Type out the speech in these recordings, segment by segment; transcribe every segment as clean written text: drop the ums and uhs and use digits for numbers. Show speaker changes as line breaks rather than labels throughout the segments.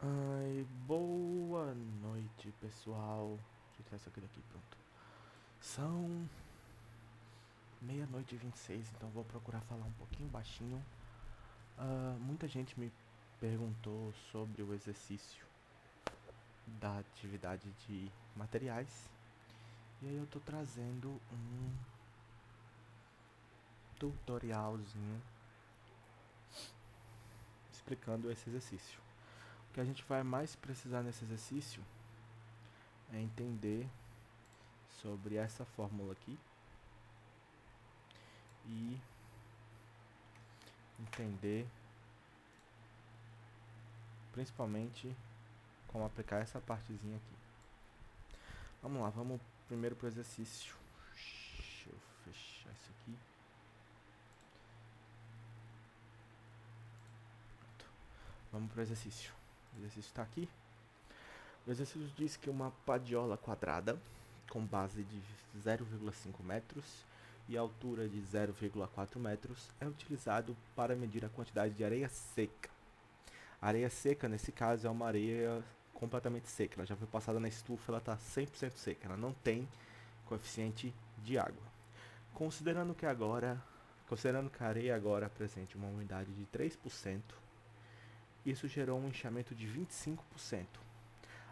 Ai, boa noite, pessoal. Deixa eu tirar isso aqui daqui, pronto. São meia-noite e 26, então vou procurar falar um pouquinho baixinho. Muita gente me perguntou sobre o exercício da atividade de materiais. E aí eu tô trazendo um tutorialzinho explicando esse exercício. O que a gente vai mais precisar nesse exercício é entender sobre essa fórmula aqui e entender principalmente como aplicar essa partezinha aqui. Vamos lá, vamos primeiro pro exercício. Deixa eu fechar isso aqui. Pronto. Vamos pro exercício. O exercício está aqui. O exercício diz que uma padiola quadrada com base de 0,5 metros e altura de 0,4 metros é utilizado para medir a quantidade de areia seca. A areia seca, nesse caso, é uma areia completamente seca. Ela já foi passada na estufa, ela está 100% seca. Ela não tem coeficiente de água. Considerando que a areia agora apresente uma umidade de 3%, isso gerou um inchamento de 25%.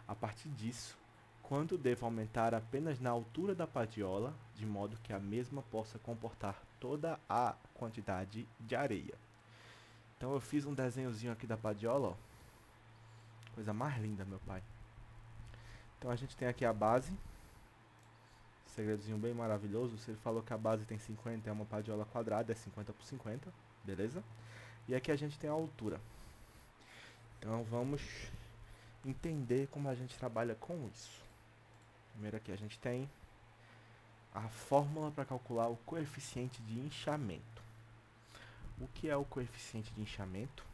A partir disso, quando devo aumentar apenas na altura da padiola, de modo que a mesma possa comportar toda a quantidade de areia. Então eu fiz um desenhozinho aqui da padiola, ó. Coisa mais linda, meu pai. Então a gente tem aqui a base, segredozinho bem maravilhoso. Se ele falou que a base tem 50, é uma padiola quadrada, é 50 por 50, beleza? E aqui a gente tem a altura. Então vamos entender como a gente trabalha com isso. Primeiro aqui a gente tem a fórmula para calcular o coeficiente de inchamento. O que é o coeficiente de inchamento?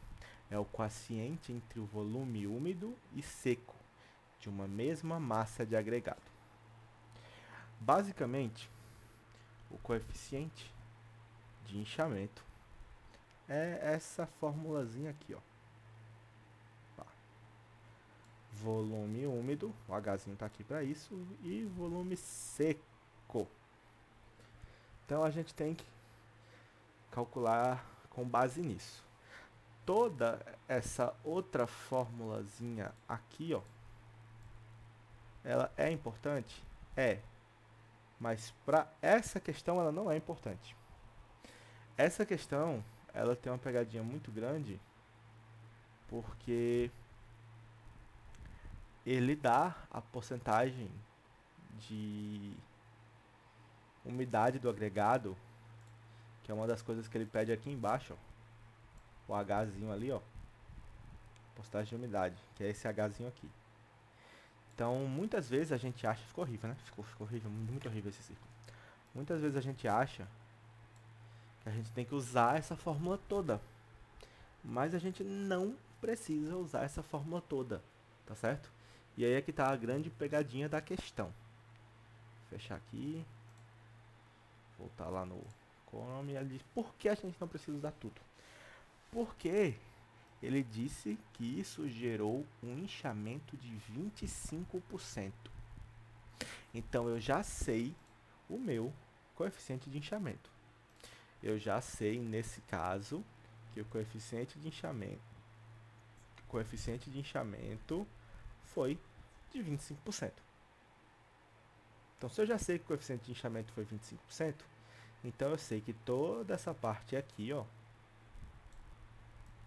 É o quociente entre o volume úmido e seco de uma mesma massa de agregado. Basicamente, o coeficiente de inchamento é essa formulazinha aqui, ó. Volume úmido, o Hzinho está aqui para isso, e volume seco. Então a gente tem que calcular com base nisso. Toda essa outra formulazinha aqui, ó, ela é importante? É, mas para essa questão ela não é importante. Essa questão, ela tem uma pegadinha muito grande, porque ele dá a porcentagem de umidade do agregado, que é uma das coisas que ele pede aqui embaixo, ó, o Hzinho ali, ó, porcentagem de umidade, que é esse Hzinho aqui. Então, muitas vezes a gente acha, ficou horrível, né? Ficou horrível, muito horrível esse círculo. Muitas vezes a gente acha que a gente tem que usar essa fórmula toda, mas a gente não precisa usar essa fórmula toda, tá certo? E aí é que tá a grande pegadinha da questão. Fechar aqui, voltar lá no Chrome, ele diz por que a gente não precisa usar tudo? Porque ele disse que isso gerou um inchamento de 25%. Então eu já sei o meu coeficiente de inchamento. Eu já sei nesse caso que o coeficiente de inchamento foi de 25%. Então se eu já sei que o coeficiente de inchamento foi 25%, então eu sei que toda essa parte aqui, ó,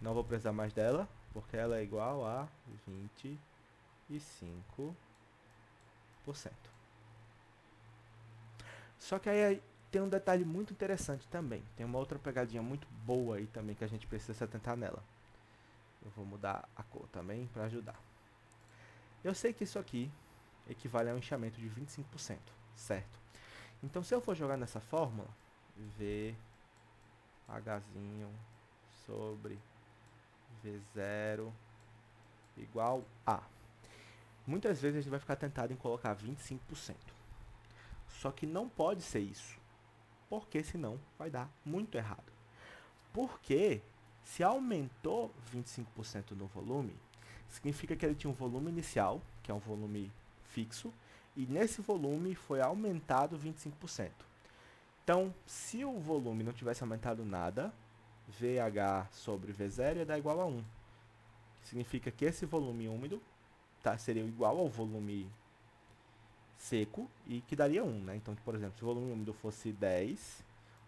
não vou precisar mais dela, porque ela é igual a 25%. Só que aí tem um detalhe muito interessante também. Tem uma outra pegadinha muito boa aí também que a gente precisa se atentar nela. Eu vou mudar a cor também para ajudar. Eu sei que isso aqui equivale a um inchamento de 25%, certo? Então se eu for jogar nessa fórmula, V Hzinho sobre V0 igual a. Muitas vezes a gente vai ficar tentado em colocar 25%. Só que não pode ser isso, porque senão vai dar muito errado. Porque se aumentou 25% no volume, Significa que ele tinha um volume inicial, que é um volume fixo, e nesse volume foi aumentado 25%. Então, se o volume não tivesse aumentado nada, VH sobre V0 ia dar igual a 1. Significa que esse volume úmido seria igual ao volume seco e que daria 1, né? Então, por exemplo, se o volume úmido fosse 10,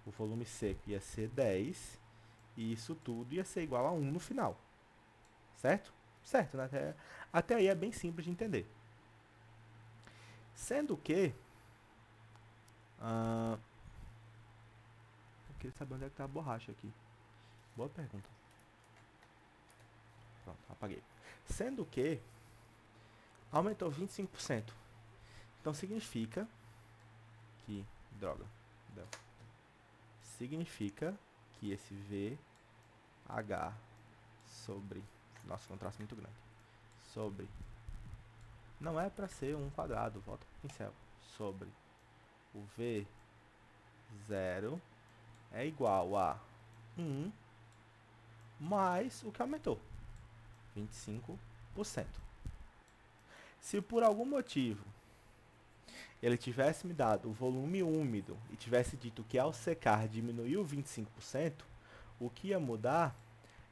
o volume seco ia ser 10, e isso tudo ia ser igual a 1 no final. Certo? Certo, né? Até aí é bem simples de entender. Sendo que... eu queria saber onde é que tá a borracha aqui. Boa pergunta. Pronto, apaguei. Sendo que aumentou 25%. Então significa que... droga. Não. Significa que esse VH sobre... nossa, um traço muito grande. Sobre... não é para ser um quadrado, volta pro pincel. Sobre o V0 é igual a 1 mais o que aumentou, 25%. Se por algum motivo ele tivesse me dado o volume úmido e tivesse dito que ao secar diminuiu 25%, o que ia mudar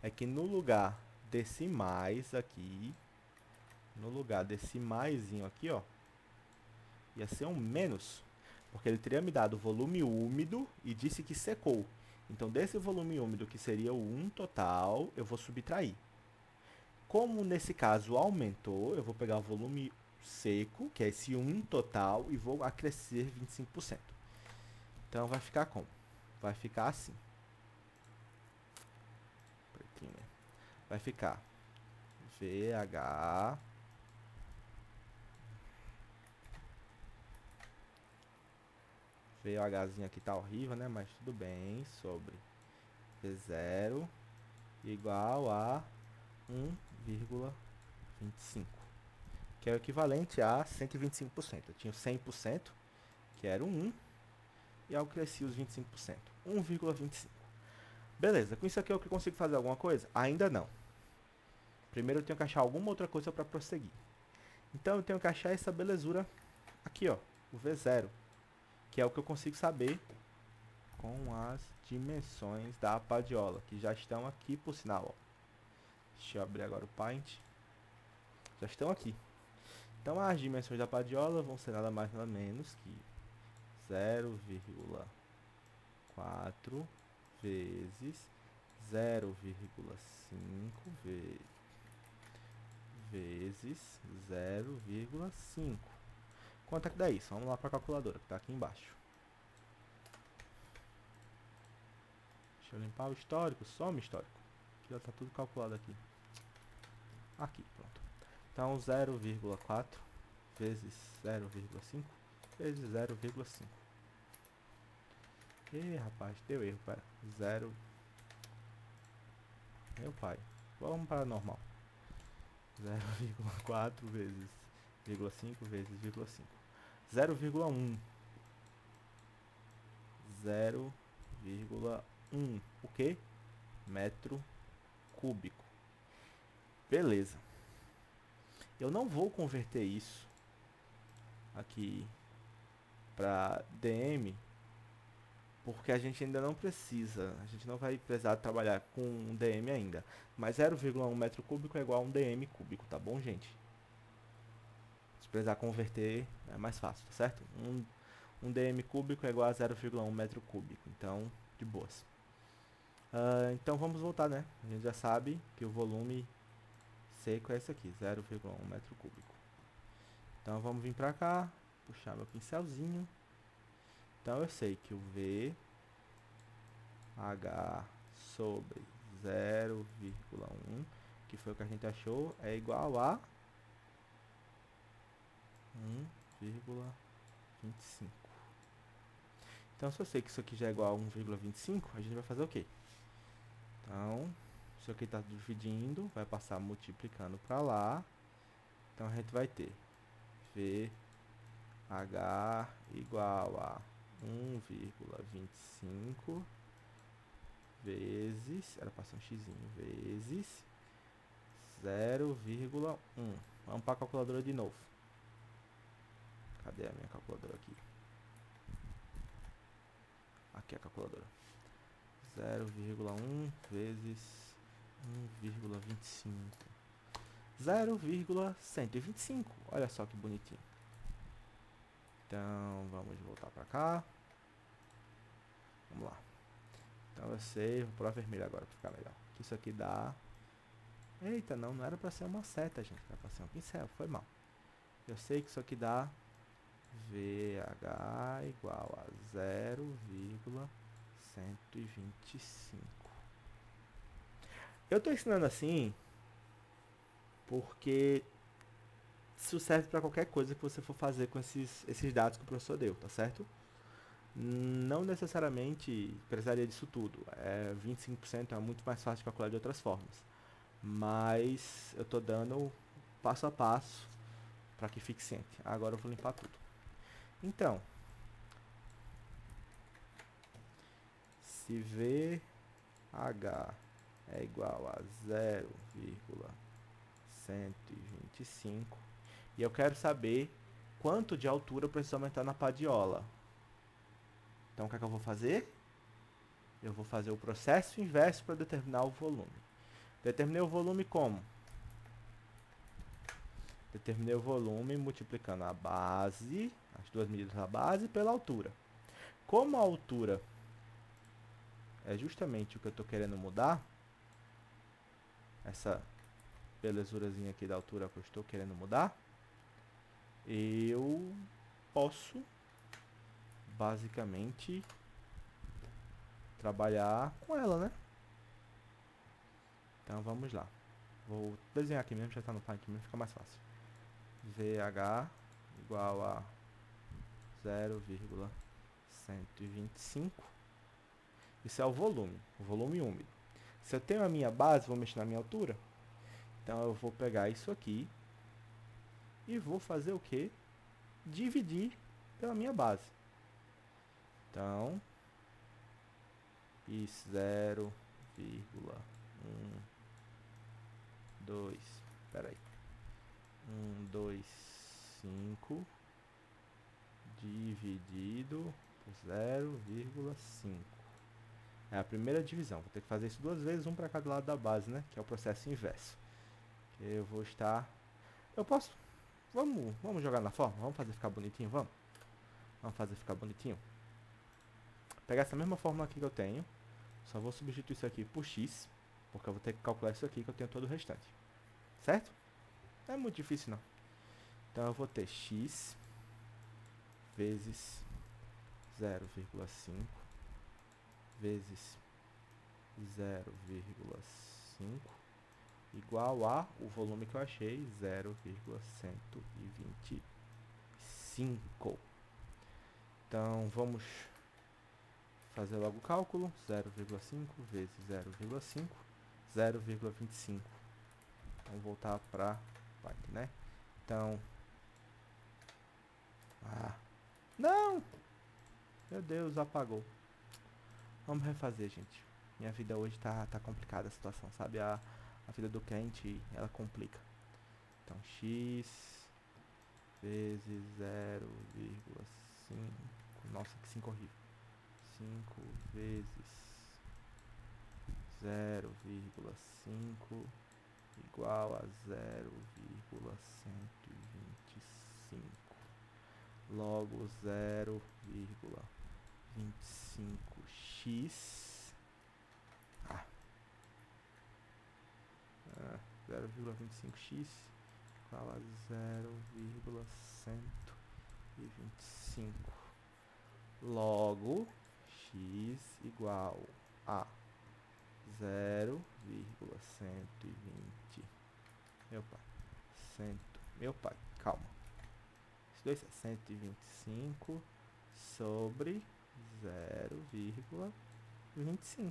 é que no lugar desse mais aqui, no lugar desse maisinho aqui, ó, ia ser um menos, porque ele teria me dado o volume úmido e disse que secou. Então, desse volume úmido, que seria o 1 total, eu vou subtrair. Como nesse caso aumentou, eu vou pegar o volume seco, que é esse 1 total, e vou acrescer 25%. Então, vai ficar como? Vai ficar assim. Vai ficar VH... VHzinho aqui tá horrível, né? Mas tudo bem. Sobre V0 igual a 1,25. Que é o equivalente a 125%. Eu tinha o 100%, que era o 1. E eu cresci os 25%. 1,25. Beleza, com isso aqui eu consigo fazer alguma coisa? Ainda não. Primeiro eu tenho que achar alguma outra coisa para prosseguir. Então eu tenho que achar essa belezura aqui, ó, o V0, que é o que eu consigo saber com as dimensões da padiola, que já estão aqui por sinal, ó. Deixa eu abrir agora o Paint. Já estão aqui. Então as dimensões da padiola vão ser nada mais nada menos que 0,4 vezes 0,5 vezes 0,5. Quanto é que dá isso? Vamos lá para a calculadora, que está aqui embaixo. Deixa eu limpar o histórico, some histórico. Que já está tudo calculado aqui. Aqui, pronto. Então 0,4 vezes 0,5 vezes 0,5. Ih, rapaz, deu erro, pera. 0. Meu pai. Vamos para normal. 0,4 vezes 0,5 vezes 0,5. 0,1. 0,1. O que? Metro cúbico. Beleza. Eu não vou converter isso aqui para dm, porque a gente ainda não precisa, a gente não vai precisar trabalhar com um dm ainda. Mas 0,1 metro cúbico é igual a um dm cúbico, tá bom, gente? Se precisar converter, é mais fácil, tá certo? Um dm cúbico é igual a 0,1 metro cúbico, então, de boas. Então vamos voltar, né? A gente já sabe que o volume seco é esse aqui, 0,1 metro cúbico. Então vamos vir pra cá, puxar meu pincelzinho. Então eu sei que o VH sobre 0,1, que foi o que a gente achou, é igual a 1,25. Então se eu sei que isso aqui já é igual a 1,25, a gente vai fazer o quê? Então, isso aqui está dividindo, vai passar multiplicando para lá. Então a gente vai ter VH igual a 1,25 vezes, era para ser um xzinho, vezes 0,1. Vamos para a calculadora de novo. Cadê a minha calculadora aqui? Aqui é a calculadora. 0,1 vezes 1,25. 0,125. Olha só que bonitinho. Então, vamos voltar para cá. Vamos lá. Então, eu sei, vou pôr a vermelha agora para ficar melhor. Isso aqui dá... Eita, não era para ser uma seta, gente. Era para ser um pincel, foi mal. Eu sei que isso aqui dá VH igual a 0,125. Eu estou ensinando assim porque isso serve para qualquer coisa que você for fazer com esses dados que o professor deu, tá certo? Não necessariamente precisaria disso tudo. 25% é muito mais fácil de calcular de outras formas. Mas eu estou dando passo a passo para que fique ciente. Agora eu vou limpar tudo. Então, se VH é igual a 0,125 e eu quero saber quanto de altura eu preciso aumentar na padiola. Então, o que é que eu vou fazer? Eu vou fazer o processo inverso para determinar o volume. Determinei o volume como? Determinei o volume multiplicando a base, as duas medidas da base, pela altura. Como a altura é justamente o que eu estou querendo mudar, essa belezurazinha aqui da altura que eu estou querendo mudar, eu posso basicamente trabalhar com ela, né? Então vamos lá. Vou desenhar aqui mesmo, já está no pai aqui mesmo, fica mais fácil. VH igual a 0,125. Isso é o volume úmido. Se eu tenho a minha base, vou mexer na minha altura. Então eu vou pegar isso aqui e vou fazer o que? Dividir pela minha base. Então, isso 0,125 dividido por 0,5. É a primeira divisão. Vou ter que fazer isso duas vezes, um para cada lado da base, né? Que é o processo inverso. Eu vou estar... Eu posso... Vamos jogar na forma? Vamos fazer ficar bonitinho? Vamos fazer ficar bonitinho? Pegar essa mesma fórmula aqui que eu tenho. Só vou substituir isso aqui por x. Porque eu vou ter que calcular isso aqui que eu tenho todo o restante. Certo? Não é muito difícil não. Então eu vou ter x vezes 0,5 vezes 0,5 igual a o volume que eu achei, 0,125. Então vamos fazer logo o cálculo. 0,5 vezes 0,5, 0,25. Vamos voltar para parte, né? Então, não! Meu Deus, apagou. Vamos refazer, gente. Minha vida hoje tá complicada a situação, sabe? A vida do crente, ela complica. Então, x vezes 0,5. Nossa, que 5 horrível. 5 vezes 0,5 igual a 0,125. Logo 0,25x 0,25x igual a 0,125. Logo x igual a 0,120. Meu pai, calma. Isso é 125 sobre 0,25.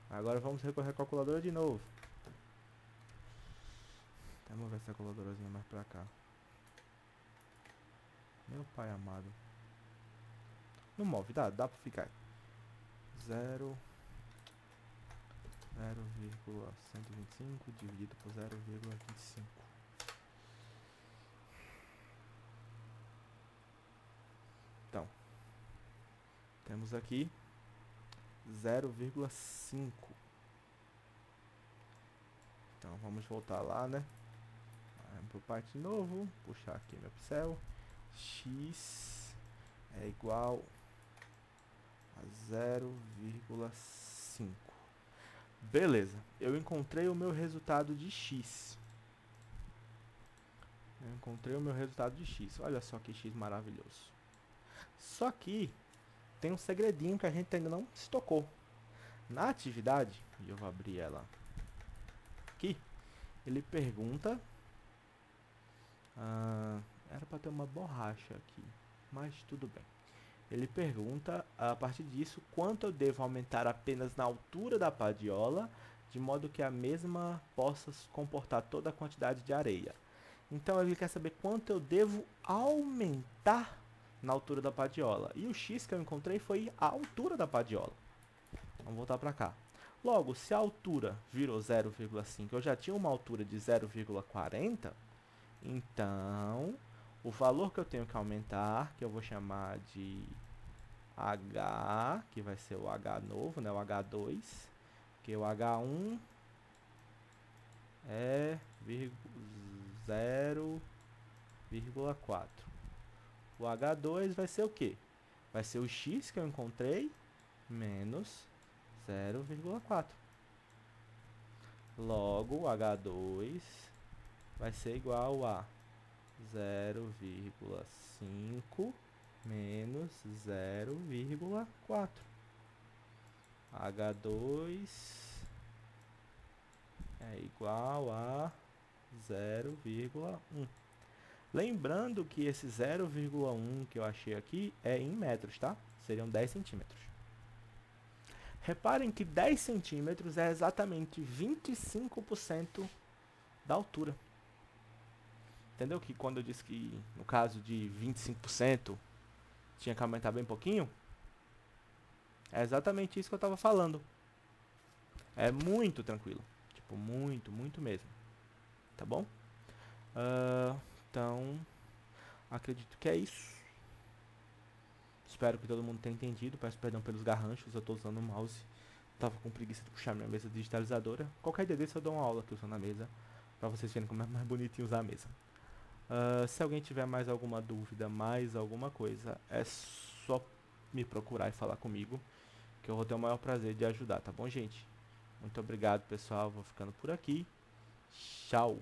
Agora vamos recorrer à calculadora de novo. Vamos ver essa calculadorazinha mais pra cá. Meu pai amado. Não move, dá pra ficar. 0. 0,125 dividido por 0,25. Então, temos aqui 0,5. Então, vamos voltar lá, né? Vamos para parte de novo. Puxar aqui meu pincel. X é igual a 0,5. Beleza, eu encontrei o meu resultado de x. Olha só que x maravilhoso. Só que tem um segredinho que a gente ainda não se tocou. Na atividade, e eu vou abrir ela aqui, ele pergunta... era para ter uma borracha aqui, mas tudo bem. Ele pergunta, a partir disso, quanto eu devo aumentar apenas na altura da padiola, de modo que a mesma possa comportar toda a quantidade de areia. Então, ele quer saber quanto eu devo aumentar na altura da padiola. E o x que eu encontrei foi a altura da padiola. Vamos voltar para cá. Logo, se a altura virou 0,5, eu já tinha uma altura de 0,40, então... o valor que eu tenho que aumentar, que eu vou chamar de H, que vai ser o H novo, né, o H2, que o H1 é 0,4. O H2 vai ser o quê? Vai ser o X que eu encontrei menos 0,4. Logo, o H2 vai ser igual a 0,5 menos 0,4. H2 é igual a 0,1. Lembrando que esse 0,1 que eu achei aqui é em metros, tá? Seriam 10 centímetros. Reparem que 10 centímetros é exatamente 25% da altura. Entendeu que quando eu disse que, no caso de 25%, tinha que aumentar bem pouquinho? É exatamente isso que eu estava falando. É muito tranquilo. Tipo, muito, muito mesmo. Tá bom? Então, acredito que é isso. Espero que todo mundo tenha entendido. Peço perdão pelos garranchos. Eu estou usando o mouse. Tava com preguiça de puxar minha mesa digitalizadora. Qualquer dia desse eu dou uma aula aqui usando a mesa. Pra vocês verem como é mais bonitinho usar a mesa. Se alguém tiver mais alguma dúvida, mais alguma coisa, é só me procurar e falar comigo, que eu vou ter o maior prazer de ajudar, tá bom, gente? Muito obrigado, pessoal. Vou ficando por aqui. Tchau!